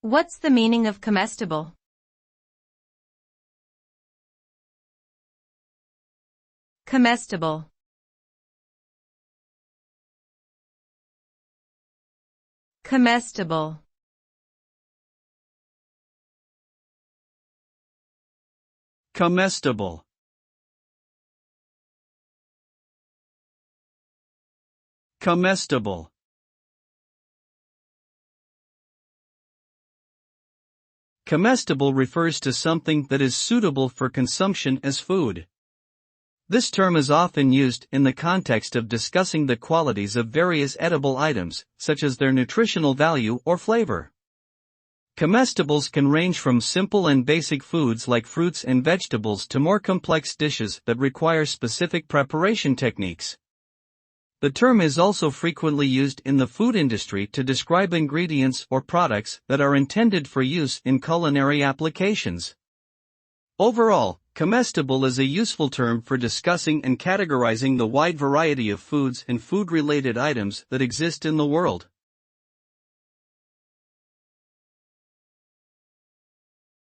What's the meaning of comestible? Comestible. Comestible. Comestible. Comestible. Comestible refers to something that is suitable for consumption as food. This term is often used in the context of discussing the qualities of various edible items, such as their nutritional value or flavor. Comestibles can range from simple and basic foods like fruits and vegetables to more complex dishes that require specific preparation techniques. The term is also frequently used in the food industry to describe ingredients or products that are intended for use in culinary applications. Overall, comestible is a useful term for discussing and categorizing the wide variety of foods and food-related items that exist in the world.